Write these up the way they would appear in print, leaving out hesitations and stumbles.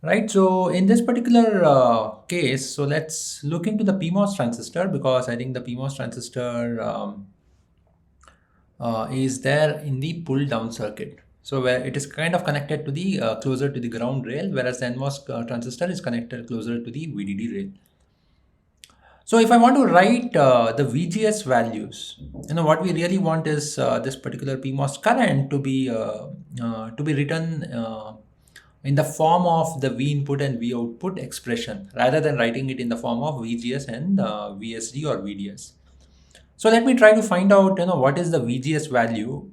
Right, so in this particular case, so let's look into the PMOS transistor, because I think the PMOS transistor is there in the pull down circuit. So where it is kind of connected to the closer to the ground rail, whereas the NMOS transistor is connected closer to the VDD rail. So if I want to write the VGS values, what we really want is this particular PMOS current to be written in the form of the V input and V output expression, rather than writing it in the form of VGS and VSD or VDS. So let me try to find out, what is the VGS value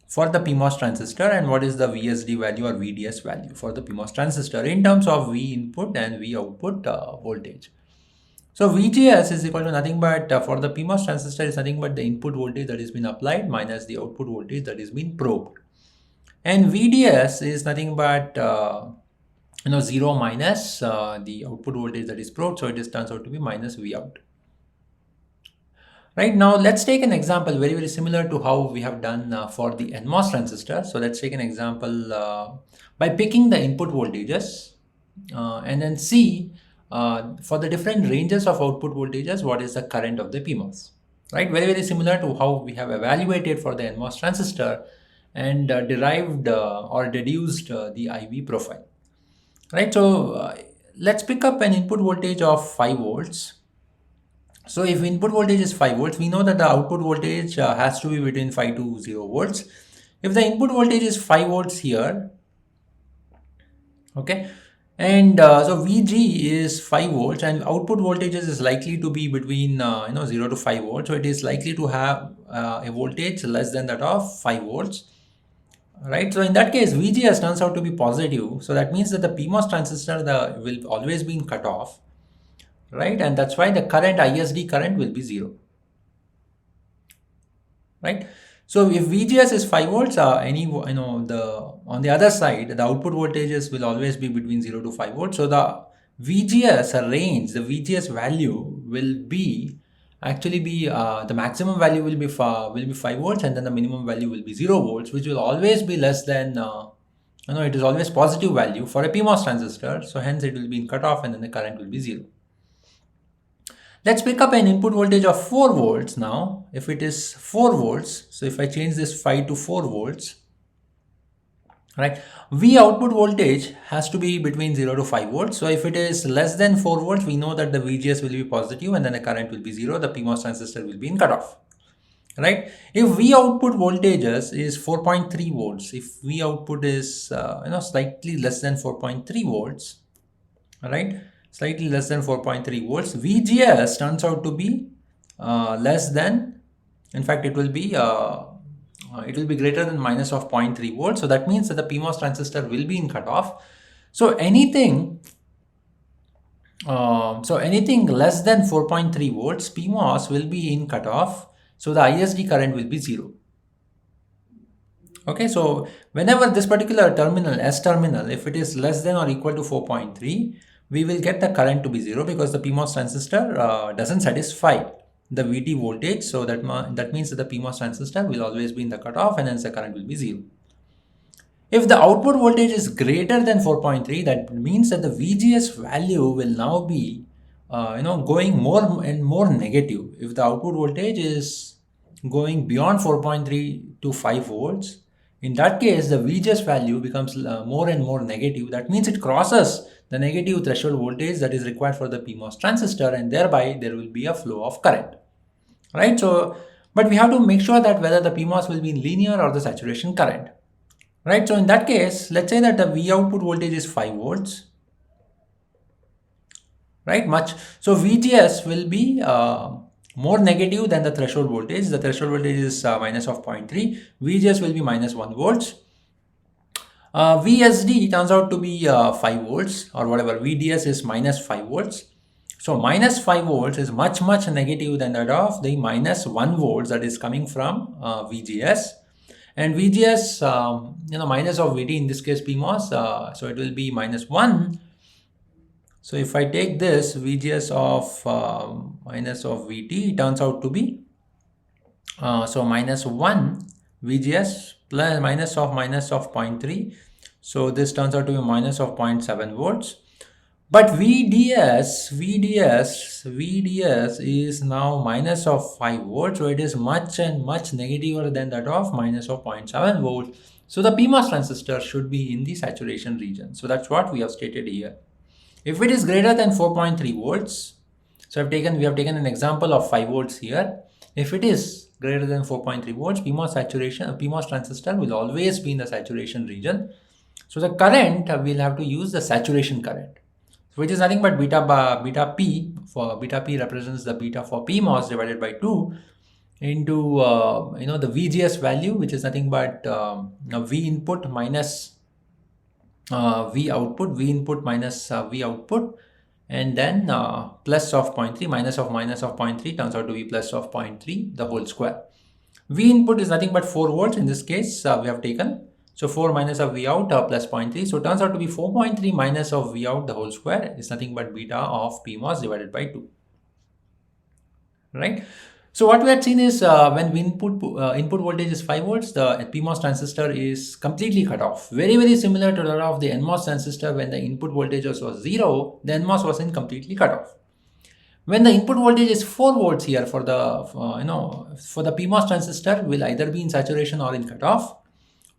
for the PMOS transistor, and what is the VSD value or VDS value for the PMOS transistor in terms of V input and V output voltage. So VGS is equal to nothing but for the PMOS transistor is nothing but the input voltage that is been applied minus the output voltage that is been probed, and VDS is nothing but 0 minus the output voltage that is probed, so it is turns out to be minus V out. Right, now let's take an example very similar to how we have done for the NMOS transistor. So let's take an example by picking the input voltages and then see for the different ranges of output voltages what is the current of the PMOS. Right, very similar to how we have evaluated for the NMOS transistor and derived or deduced the IV profile. Right, so let's pick up an input voltage of 5 volts. So if input voltage is 5 volts, we know that the output voltage has to be between 5 to 0 volts. If the input voltage is 5 volts here, okay, and so VG is 5 volts and output voltages is likely to be between 0 to 5 volts. So it is likely to have a voltage less than that of 5 volts. Right, so in that case, VGS turns out to be positive. So that means that the PMOS transistor will always be cut off. Right, and that's why the current ISD current will be 0. Right, so if VGS is 5 volts, on the other side, the output voltages will always be between 0 to 5 volts. So the VGS range, the VGS value will be the maximum value will be 5 volts, and then the minimum value will be 0 volts, which will always be less than it is always positive value for a PMOS transistor. So hence it will be cut off, and then the current will be 0. Let's pick up an input voltage of 4 volts now. If it is 4 volts, so if I change this 5 to 4 volts, right, V output voltage has to be between 0 to 5 volts. So if it is less than 4 volts, we know that the VGS will be positive and then the current will be 0. The PMOS transistor will be in cutoff. Right, if V output voltages is 4.3 volts, if V output is slightly less than 4.3 volts, right, slightly less than 4.3 volts, VGS turns out to be less than, in fact it will be greater than minus of 0.3 volts. So that means that the PMOS transistor will be in cutoff. So anything less than 4.3 volts, PMOS will be in cutoff. So the ISD current will be 0. Okay, so whenever this particular terminal, S terminal, if it is less than or equal to 4.3, we will get the current to be 0, because the PMOS transistor doesn't satisfy the VT voltage. So that means that the PMOS transistor will always be in the cutoff, and hence the current will be 0. If the output voltage is greater than 4.3, that means that the VGS value will now be going more and more negative. If the output voltage is going beyond 4.3 to 5 volts, in that case the VGS value becomes more and more negative. That means it crosses the negative threshold voltage that is required for the PMOS transistor, and thereby there will be a flow of current. Right, so but we have to make sure that whether the PMOS will be in linear or the saturation current. Right, so in that case, let's say that the V output voltage is 5 volts. Right, so VGS will be more negative than the threshold voltage. The threshold voltage is minus of 0.3. VGS will be minus 1 volts. VSD turns out to be 5 volts or whatever. VDS is minus 5 volts. So minus 5 volts is much negative than that of the minus 1 volts that is coming from VGS. And VGS, minus of VT, in this case PMOS, so it will be minus 1. So if I take this VGS of minus of VT, it turns out to be so minus 1 VGS plus minus of 0.3. So this turns out to be minus of 0.7 volts. But VDS is now minus of 5 volts. So it is much and much negativer than that of minus of 0.7 volts. So the PMOS transistor should be in the saturation region. So that's what we have stated here. If it is greater than 4.3 volts, so we have taken an example of 5 volts here. If it is greater than 4.3 volts, PMOS transistor will always be in the saturation region. So the current, we'll have to use the saturation current, which is nothing but beta P. For beta P represents the beta for PMOS divided by 2 into the VGS value, which is nothing but V input minus V output, V input minus V output, and then plus of 0.3 minus of 0.3 turns out to be plus of 0.3 the whole square. V input is nothing but 4 volts in this case we have taken. So 4 minus of V out plus 0.3. So it turns out to be 4.3 minus of V out the whole square is nothing but beta of PMOS divided by 2. Right? So what we had seen is when input voltage is 5 volts, the PMOS transistor is completely cut off. Very, very similar to that of the NMOS transistor. When the input voltage was 0, the NMOS wasn't completely cut off. When the input voltage is 4 volts here for the for the PMOS transistor will either be in saturation or in cutoff.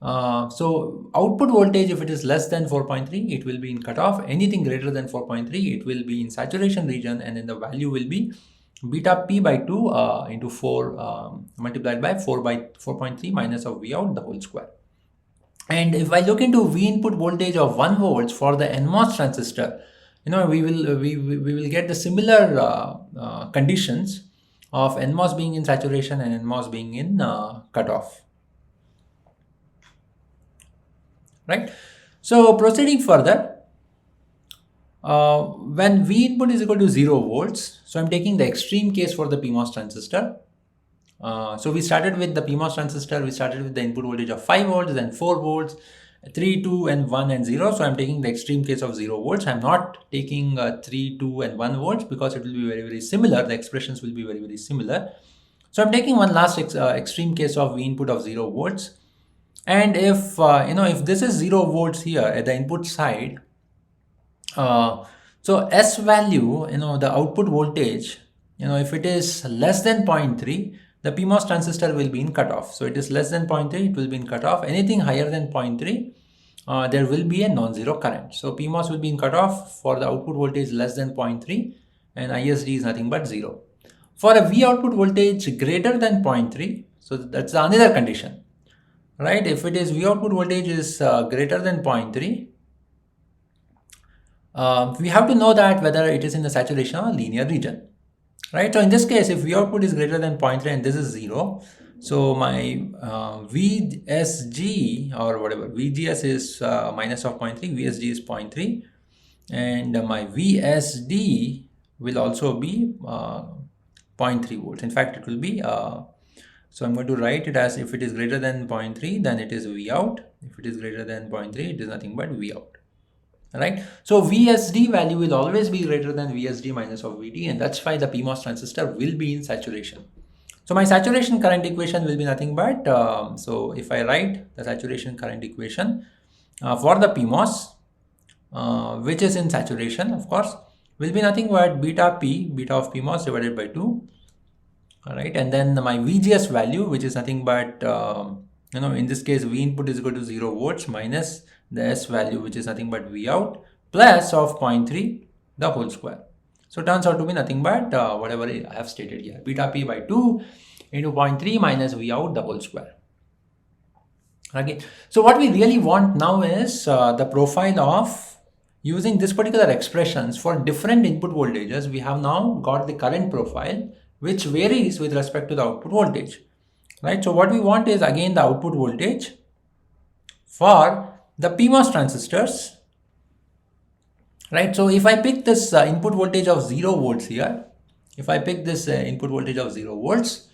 So output voltage, if it is less than 4.3, it will be in cutoff. Anything greater than 4.3, it will be in saturation region, and then the value will be beta P by 2 into 4 multiplied by 4.3 minus of V out the whole square. And if I look into V input voltage of 1 volts for the NMOS transistor, we will get the similar conditions of NMOS being in saturation and NMOS being in cutoff. Right? So proceeding further, when V input is equal to 0 volts, so I'm taking the extreme case for the PMOS transistor. So we started with the PMOS transistor, we started with the input voltage of 5 volts, then 4 volts, 3, 2, and 1 and 0. So I'm taking the extreme case of 0 volts. I'm not taking 3, 2, and 1 volts because it will be very, very similar. The expressions will be very, very similar. So I'm taking one last extreme case of V input of 0 volts. And if if this is 0 volts here at the input side, so S value, the output voltage, if it is less than 0.3, the PMOS transistor will be in cutoff. So it is less than 0.3, it will be in cutoff. Anything higher than 0.3, there will be a non-zero current. So PMOS will be in cutoff for the output voltage less than 0.3, and ISD is nothing but 0. For a V output voltage greater than 0.3, so that's another condition. Right? If it is V output voltage is greater than 0.3, we have to know that whether it is in the saturation or linear region. Right? So in this case, if V output is greater than 0.3 and this is 0, so my VSG or whatever, VGS is minus of 0.3, VSG is 0.3, and my VSD will also be 0.3 volts. In fact, it will be so I'm going to write it as if it is greater than 0.3, then it is V out. If it is greater than 0.3, it is nothing but V out. Right? So VSD value will always be greater than VSD minus of VD, and that's why the PMOS transistor will be in saturation. So my saturation current equation will be nothing but, so if I write the saturation current equation for the PMOS, which is in saturation, of course, will be nothing but beta P, beta of PMOS divided by 2. All right, and then my VGS value, which is nothing but, in this case, V input is equal to 0 volts minus the S value, which is nothing but V out, plus of 0.3, the whole square. So it turns out to be nothing but whatever I have stated here, beta P by 2 into 0.3 minus V out, the whole square. Okay, so what we really want now is the profile of using this particular expressions for different input voltages. We have now got the current profile, which varies with respect to the output voltage, right? So what we want is again the output voltage for the PMOS transistors, right? So if I pick this input voltage of 0 volts here, if I pick this input voltage of 0 volts,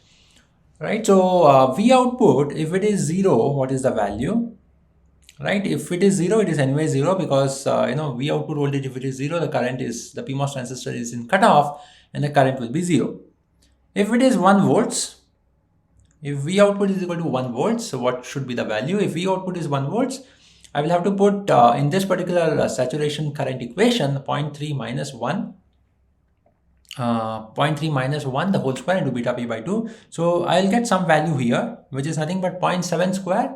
right? So V output, if it is 0, what is the value, right? If it is 0, it is anyway 0 because, V output voltage, if it is 0, the PMOS transistor is in cutoff and the current will be 0. If it is 1 volts, if V output is equal to 1 volts, so what should be the value? If V output is 1 volts, I will have to put in this particular saturation current equation 0.3 minus 1 0.3 minus 1 the whole square into beta p by 2. So I'll get some value here, which is nothing but 0.7 square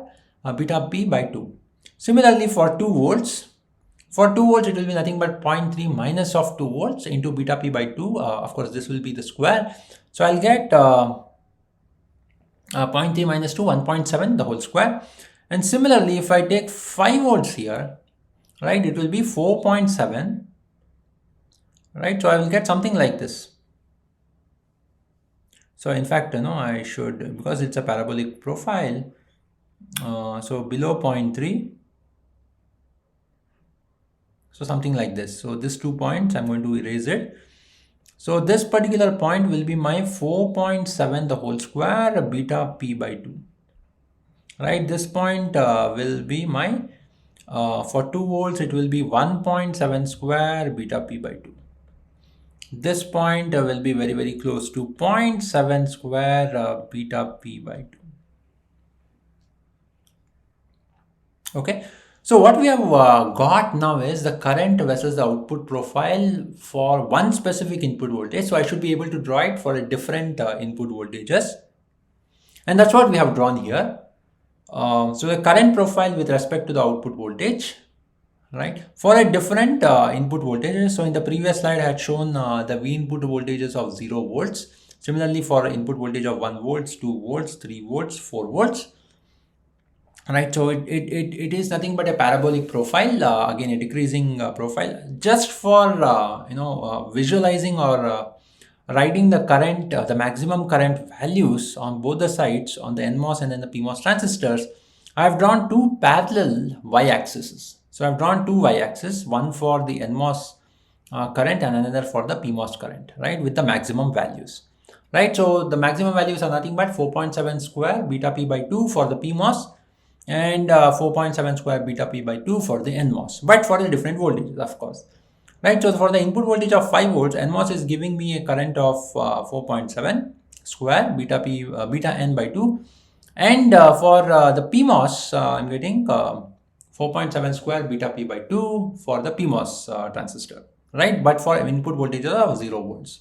beta p by 2. Similarly, for 2 volts, it will be nothing but 0.3 minus of 2 volts into beta p by 2. Of course, this will be the square. So I'll get 0.3 minus 2, 1.7 the whole square. And similarly, if I take 5 volts here, right, it will be 4.7. Right, so I will get something like this. So in fact, I should, because it's a parabolic profile, so below 0.3, so something like this. So this 2 points, I'm going to erase it. So this particular point will be my 4.7 the whole square beta p by 2. Right, this point will be my, for 2 volts, it will be 1.7 square beta p by 2. This point will be very, very close to 0.7 square beta p by 2. Okay, so what we have got now is the current versus the output profile for one specific input voltage. So I should be able to draw it for a different input voltages. And that's what we have drawn here. So the current profile with respect to the output voltage, right, for a different input voltages. So in the previous slide I had shown the V input voltages of 0 volts. Similarly, for input voltage of 1 volts, 2 volts, 3 volts, 4 volts. Right, so it is nothing but a parabolic profile, again a decreasing profile, just for visualizing or writing the current, the maximum current values on both the sides, on the NMOS and then the PMOS transistors. I have drawn two parallel y-axes. So I've drawn two y-axes, one for the NMOS current and another for the PMOS current, right, with the maximum values. Right, so the maximum values are nothing but 4.7 square beta p by 2 for the PMOS and 4.7 square beta p by 2 for the NMOS, but for the different voltages, of course. Right, so for the input voltage of 5 volts, NMOS is giving me a current of 4.7 square beta n by 2, and for the PMOS, I'm getting 4.7 square beta p by 2 for the PMOS transistor, right, but for input voltages of 0 volts.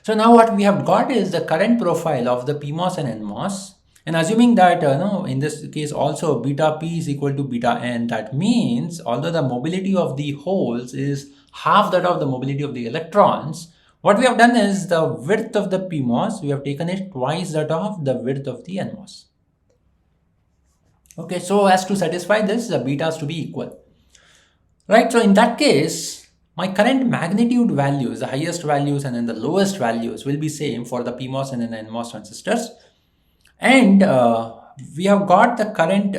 So now what we have got is the current profile of the PMOS and NMOS. And assuming that, in this case also beta p is equal to beta n, that means although the mobility of the holes is half that of the mobility of the electrons, what we have done is the width of the PMOS, we have taken it twice that of the width of the NMOS. Okay, so as to satisfy this, the beta has to be equal. Right, so in that case, my current magnitude values, the highest values and then the lowest values will be same for the PMOS and then NMOS transistors. And we have got the current,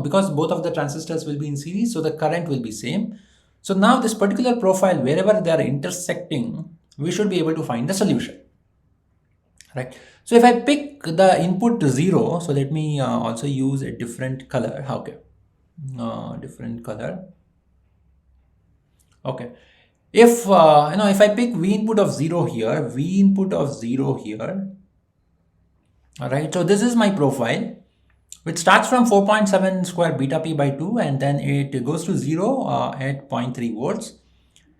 because both of the transistors will be in series, so the current will be same. So now this particular profile, wherever they are intersecting, we should be able to find the solution. Right. So if I pick the input to 0, so let me also use a different color. Okay. Different color. Okay. If, if I pick V input of 0 here, V input of 0 here, all right, so this is my profile, which starts from 4.7 square beta p by 2, and then it goes to 0 at 0.3 volts.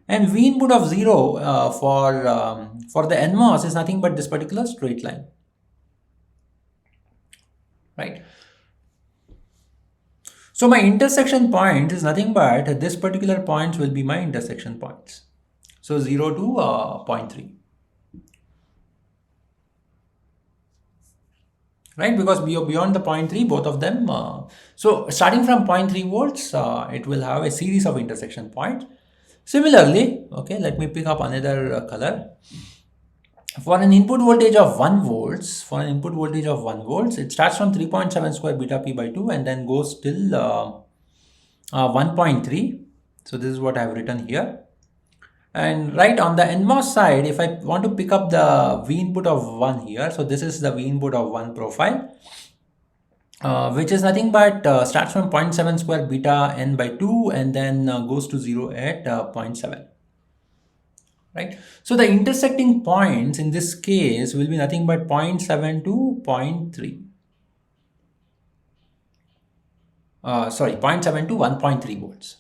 And V input of 0 for the NMOS is nothing but this particular straight line. Right. So my intersection point is nothing but this particular points will be my intersection points. So 0 to 0.3. Right, because beyond the 0.3, both of them. So starting from 0.3 volts, it will have a series of intersection points. Similarly, okay, let me pick up another color. For an input voltage of 1 volts, it starts from 3.7 square beta p by 2 and then goes till 1.3. So this is what I have written here. And right on the NMOS side, if I want to pick up the V input of 1 here, so this is the V input of 1 profile, which is nothing but starts from 0.7 square beta n by 2 and then goes to 0 at 0.7. Right. So the intersecting points in this case will be nothing but 0.7 to 0.3. 0.7 to 1.3 volts,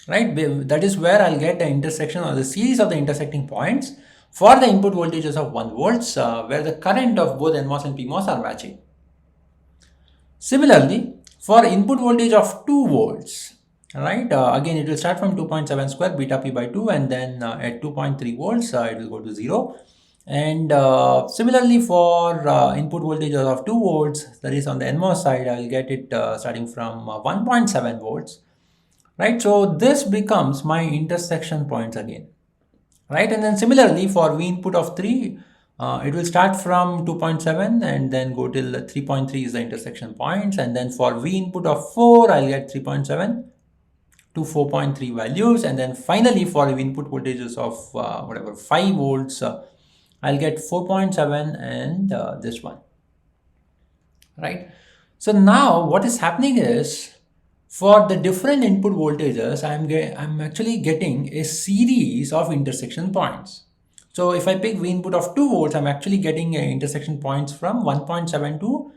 right? That is where I'll get the intersection or the series of the intersecting points for the input voltages of 1 volts, where the current of both NMOS and PMOS are matching. Similarly, for input voltage of 2 volts, right, again it will start from 2.7 square beta p by 2, and then at 2.3 volts it will go to 0. And similarly for input voltage of 2 volts, that is on the NMOS side, I will get it starting from 1.7 volts, right? So this becomes my intersection points again, right? And then similarly for V input of 3, it will start from 2.7 and then go till 3.3 is the intersection points. And then for V input of 4, I'll get 3.7 to 4.3 values. And then finally for V input voltages of whatever 5 volts, I'll get 4.7 and this one, right? So now what is happening is, for the different input voltages, I'm actually getting a series of intersection points. So if I pick V input of 2 volts, I'm actually getting intersection points from 1.7 to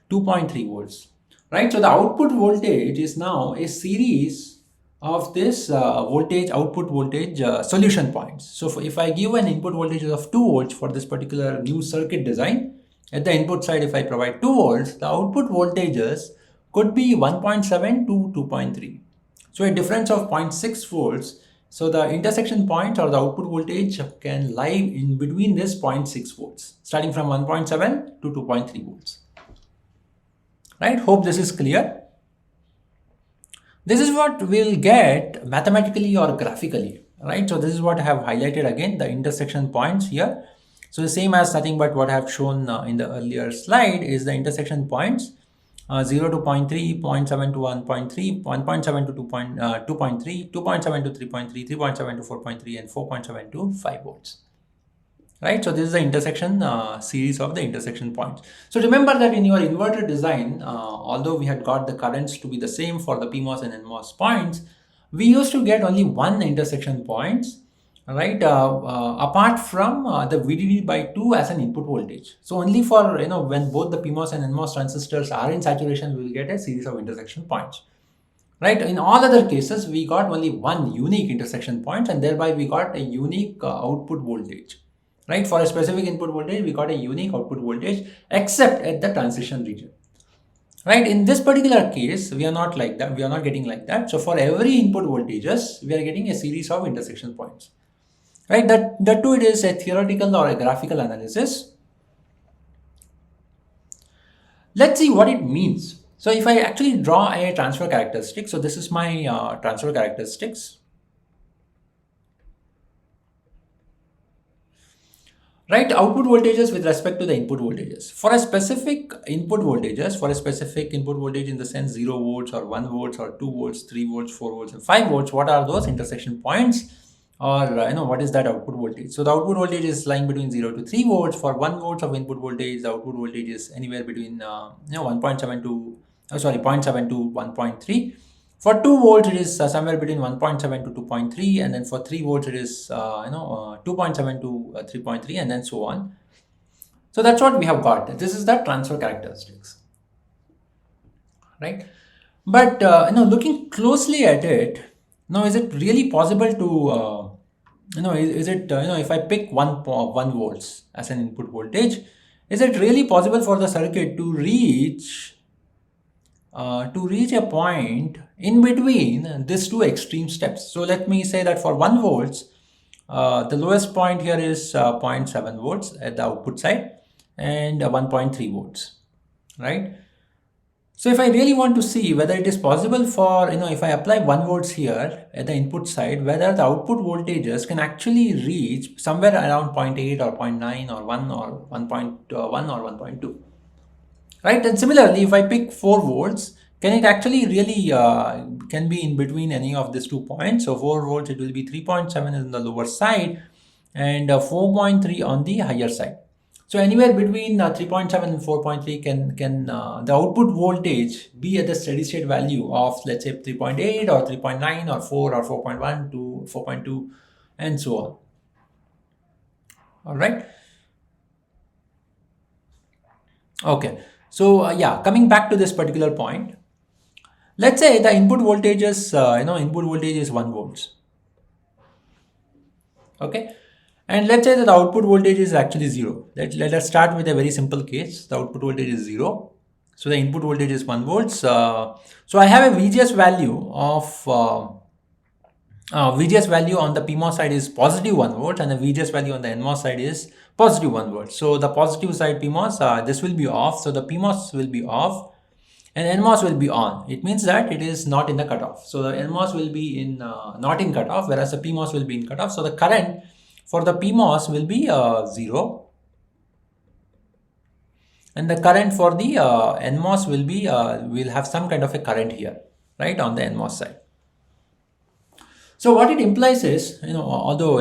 2.3 volts, right? So the output voltage is now a series of this output voltage solution points. So if I give an input voltage of 2 volts for this particular new circuit design, at the input side, if I provide 2 volts, the output voltages could be 1.7 to 2.3. So a difference of 0.6 volts. So the intersection point or the output voltage can lie in between this 0.6 volts, starting from 1.7 to 2.3 volts. Right? Hope this is clear. This is what we'll get mathematically or graphically, right? So this is what I have highlighted again, the intersection points here. So the same as nothing but what I have shown in the earlier slide is the intersection points 0 to 0.3, 0.7 to 1.3, 1.7 to 2.3, 2.7 to 3.3, 3.7 to 4.3, and 4.7 to 5 volts. Right, so this is the intersection series of the intersection points. So remember that in your inverter design, although we had got the currents to be the same for the PMOS and NMOS points, we used to get only one intersection points, right, apart from the VDD by 2 as an input voltage. So only for, when both the PMOS and NMOS transistors are in saturation, we will get a series of intersection points. Right, in all other cases, we got only one unique intersection point, and thereby we got a unique output voltage. Right, for a specific input voltage, we got a unique output voltage, except at the transition region. Right, in this particular case, we are not like that. We are not getting like that. So for every input voltages, we are getting a series of intersection points. Right, that too, it is a theoretical or a graphical analysis. Let's see what it means. So if I actually draw a transfer characteristic, so this is my transfer characteristics. Right, output voltages with respect to the input voltages. For a specific input voltages, for a specific input voltage in the sense 0 volts or 1 volts or 2 volts, 3 volts, 4 volts, and 5 volts, what are those intersection points? Or what is that output voltage? So the output voltage is lying between 0 to 3 volts. For 1 volts of input voltage, the output voltage is anywhere between 0.7 to 1.3. For 2 volts, it is somewhere between 1.7 to 2.3, and then for 3 volts, it is 2.7 to 3.3, and then so on. So that's what we have got. This is the transfer characteristics, right? But looking closely at it, now is it really possible to is it if I pick 1 volts as an input voltage, is it really possible for the circuit to reach a point in between these two extreme steps? So let me say that for 1 volts, the lowest point here is 0.7 volts at the output side and 1.3 volts, right? So if I really want to see whether it is possible for, if I apply 1 volts here at the input side, whether the output voltages can actually reach somewhere around 0.8 or 0.9 or 1 or 1.1 or 1.2. Right, and similarly, if I pick 4 volts, can it actually really can be in between any of these 2 points? So 4 volts, it will be 3.7 on the lower side and 4.3 on the higher side. So anywhere between 3.7 and 4.3 can the output voltage be at the steady state value of, let's say, 3.8 or 3.9 or 4 or 4.1 to 4.2 and so on. All right. Okay. So yeah, coming back to this particular point, Let's say the input voltage is, input voltage is 1 volts. Okay. And let's say that the output voltage is actually 0. Let us start with a very simple case. The output voltage is 0. So the input voltage is 1 volts. So I have a VGS value of VGS value on the PMOS side is positive 1 volt, and the VGS value on the NMOS side is positive 1 volt. So the positive side PMOS, this will be off. So the PMOS will be off and NMOS will be on. It means that it is not in the cutoff. So the NMOS will be in not in cutoff, whereas the PMOS will be in cutoff. So the current for the PMOS will be 0. And the current for the NMOS will be, we'll have some kind of a current here, right, on the NMOS side. So what it implies is, although,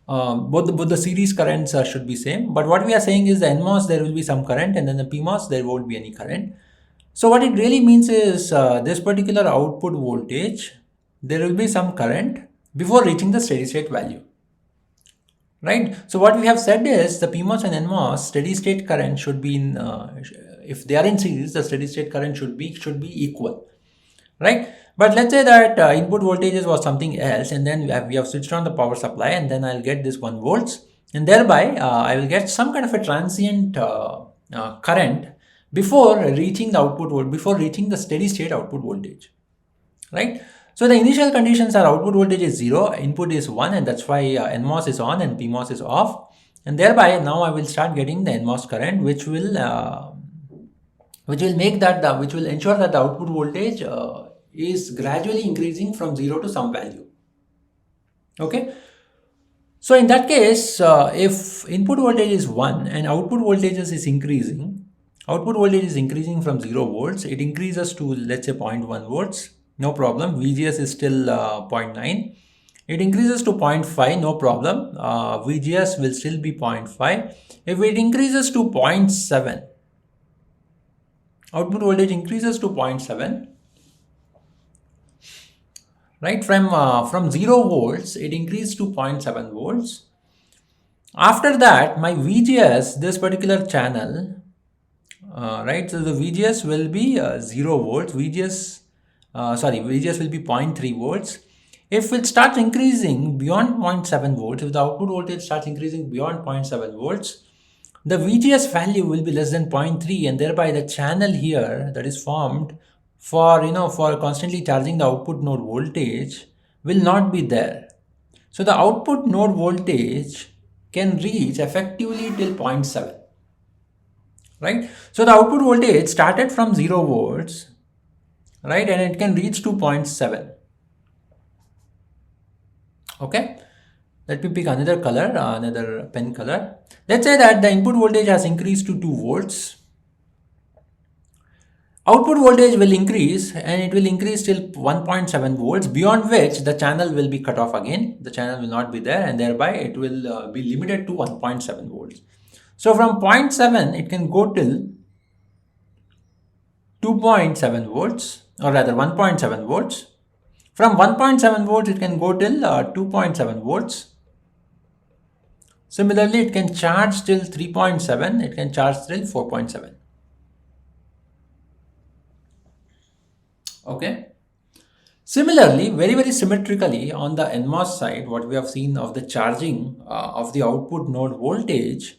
both the series currents should be same, but what we are saying is the NMOS, there will be some current, and then the PMOS, there won't be any current. So what it really means is this particular output voltage, there will be some current before reaching the steady state value. Right. So what we have said is the PMOS and NMOS steady state current should be in, if they are in series, the steady state current should be equal, right? But let's say that input voltages was something else, and then we have switched on the power supply, and then I'll get this 1 volts, and thereby I will get some kind of a transient current before reaching the output before reaching the steady state output voltage, right? So the initial conditions are output voltage is 0, input is 1, and that's why NMOS is on and PMOS is off. And thereby now I will start getting the NMOS current, which will make that which will ensure that the output voltage is gradually increasing from 0 to some value. Okay. So in that case, if input voltage is 1 and output voltage is increasing, output voltage is increasing from 0 volts, it increases to, let's say, 0.1 volts. No problem. VGS is still 0.9. It increases to 0.5. No problem. VGS will still be 0.5. If it increases to 0.7, output voltage increases to 0.7. Right, from 0 volts, it increased to 0.7 volts. After that, my VGS, this particular channel, right, so the VGS will be 0 volts. VGS will be 0.3 volts. If it starts increasing beyond 0.7 volts, if the output voltage starts increasing beyond 0.7 volts, the VGS value will be less than 0.3, and thereby the channel here that is formed for constantly charging the output node voltage will not be there. So the output node voltage can reach effectively till 0.7, right? So the output voltage started from 0 volts, right, and it can reach to 0.7. Okay, let me pick another color, another pen color. Let's say that the input voltage has increased to 2 volts. Output voltage will increase, and it will increase till 1.7 volts, beyond which the channel will be cut off again. The channel will not be there, and thereby it will be limited to 1.7 volts. So from 0.7, it can go till 2.7 volts, or rather 1.7 volts. From 1.7 volts, it can go till 2.7 volts. Similarly, it can charge till 3.7, it can charge till 4.7. Okay. Similarly, very symmetrically on the NMOS side, what we have seen of the charging of the output node voltage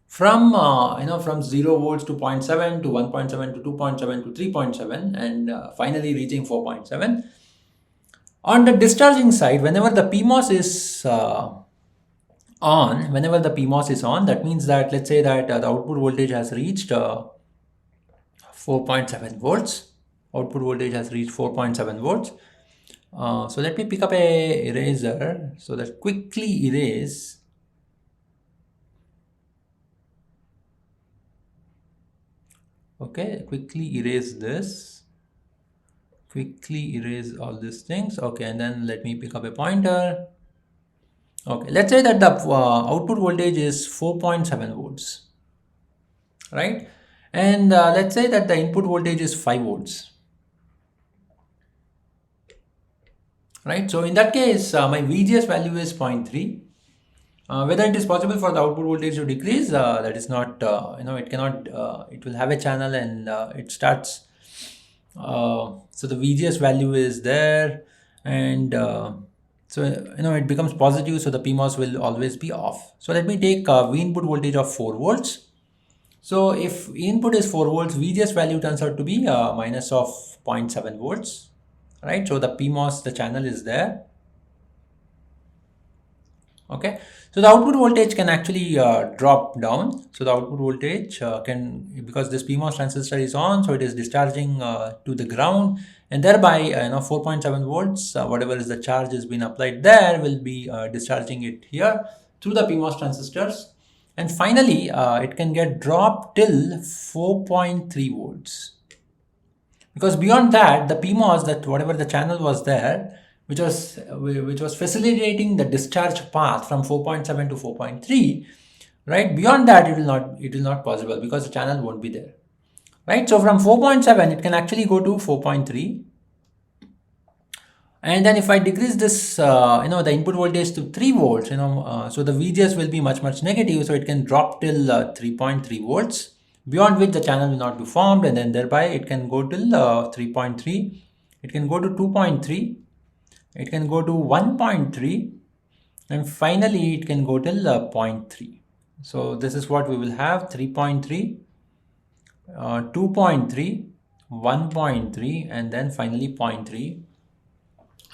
from from 0 volts to 0.7 to 1.7 to 2.7 to 3.7 and finally reaching 4.7. On the discharging side, whenever the PMOS is on, that means that, let's say that the output voltage has reached 4.7 volts. Output voltage has reached 4.7 volts. So let me pick up a eraser so that quickly erase. Okay, quickly erase this. Quickly erase all these things. Okay, and then let me pick up a pointer. Okay, let's say that the output voltage is 4.7 volts, right? And let's say that the input voltage is 5 volts. Right, so in that case, my VGS value is 0.3. Whether it is possible for the output voltage to decrease, that is not, it cannot, it will have a channel, and it starts So the VGS value is there, and so it becomes positive, so the PMOS will always be off. So let me take V input voltage of 4 volts. So if input is 4 volts, VGS value turns out to be minus of 0.7 volts, right? So the PMOS, the channel is there. Okay, so the output voltage can actually drop down. So the output voltage because this PMOS transistor is on, so it is discharging to the ground, and thereby 4.7 volts, whatever is the charge has been applied there, will be discharging it here through the PMOS transistors, and finally it can get dropped till 4.3 volts. Because beyond that, the PMOS, that whatever the channel was there, which was facilitating the discharge path from 4.7 to 4.3, right? Beyond that, it will not possible, because the channel won't be there, right? So from 4.7, it can actually go to 4.3. And then if I decrease this, the input voltage to 3 volts, so the VGS will be much negative, so it can drop till 3.3 volts, beyond which the channel will not be formed, and then thereby it can go till 3.3, it can go to 2.3, it can go to 1.3, and finally it can go till 0.3. So this is what we will have: 3.3, 2.3, 1.3, and then finally 0.3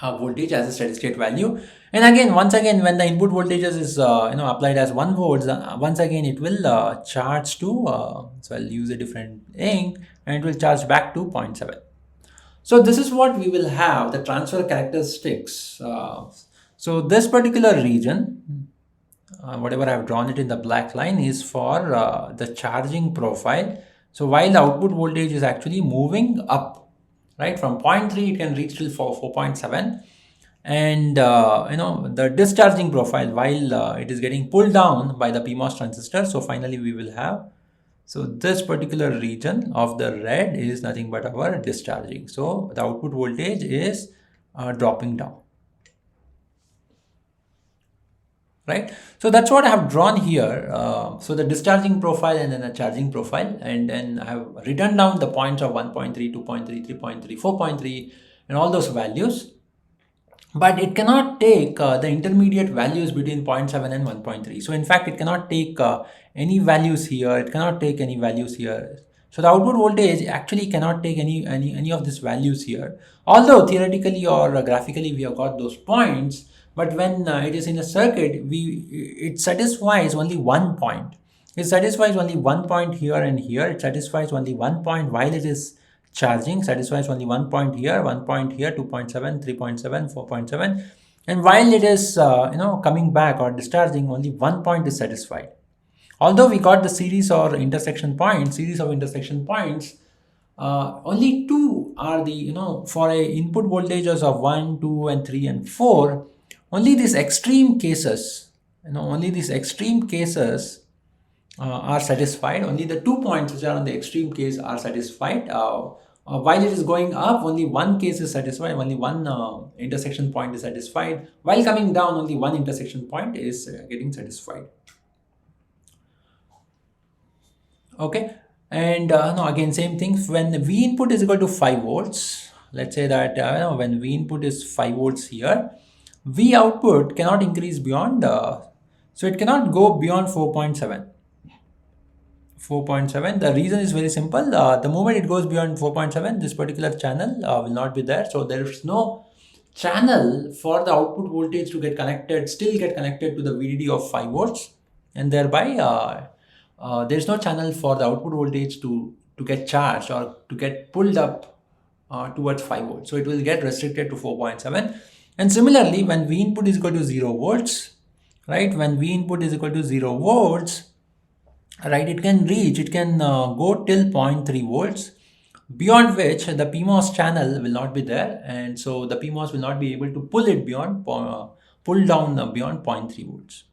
voltage as a steady state value. And again, once again, when the input voltages is applied as 1 volts, once again it will charge to so I'll use a different ink, and it will charge back to 0.7. So this is what we will have, the transfer characteristics. So this particular region, whatever I have drawn it in the black line, is for the charging profile. So while the output voltage is actually moving up, right, from 0.3 it can reach till 4.7, and the discharging profile, while it is getting pulled down by the PMOS transistor. So finally we will have, so this particular region of the red is nothing but our discharging. So the output voltage is dropping down, right? So that's what I have drawn here. So the discharging profile and then a charging profile, and then I have written down the points of 1.3, 2.3, 3.3, 4.3, and all those values. But it cannot take the intermediate values between 0.7 and 1.3. So in fact, it cannot take any values here. It cannot take any values here. So the output voltage actually cannot take any of these values here. Although theoretically or graphically we have got those points, but when it is in a circuit, it satisfies only one point. It satisfies only one point here and here. It satisfies only one point while it is charging, satisfies only 1 point here, 1 point here, 2.7, 3.7, 4.7, and while it is coming back or discharging, only 1 point is satisfied. Although we got the series of intersection points, only 2 are the for a input voltages of 1, 2, and 3 and 4. Only these extreme cases, are satisfied. Only the 2 points which are on the extreme case are satisfied. While it is going up, only one case is satisfied, only one intersection point is satisfied. While coming down, only one intersection point is getting satisfied. Okay, and again, same thing. When the V input is equal to 5 volts, let's say that when V input is 5 volts here, V output cannot increase beyond, so it cannot go beyond 4.7. 4.7. The reason is very simple. The moment it goes beyond 4.7, this particular channel will not be there. So there is no channel for the output voltage to get connected to the VDD of 5 volts, and thereby there is no channel for the output voltage to get charged or to get pulled up towards 5 volts. So it will get restricted to 4.7. And similarly, when V input is equal to 0 volts, right? When V input is equal to 0 volts, right, it can go till 0.3 volts, beyond which the PMOS channel will not be there, and so the PMOS will not be able to pull it beyond pull down beyond 0.3 volts.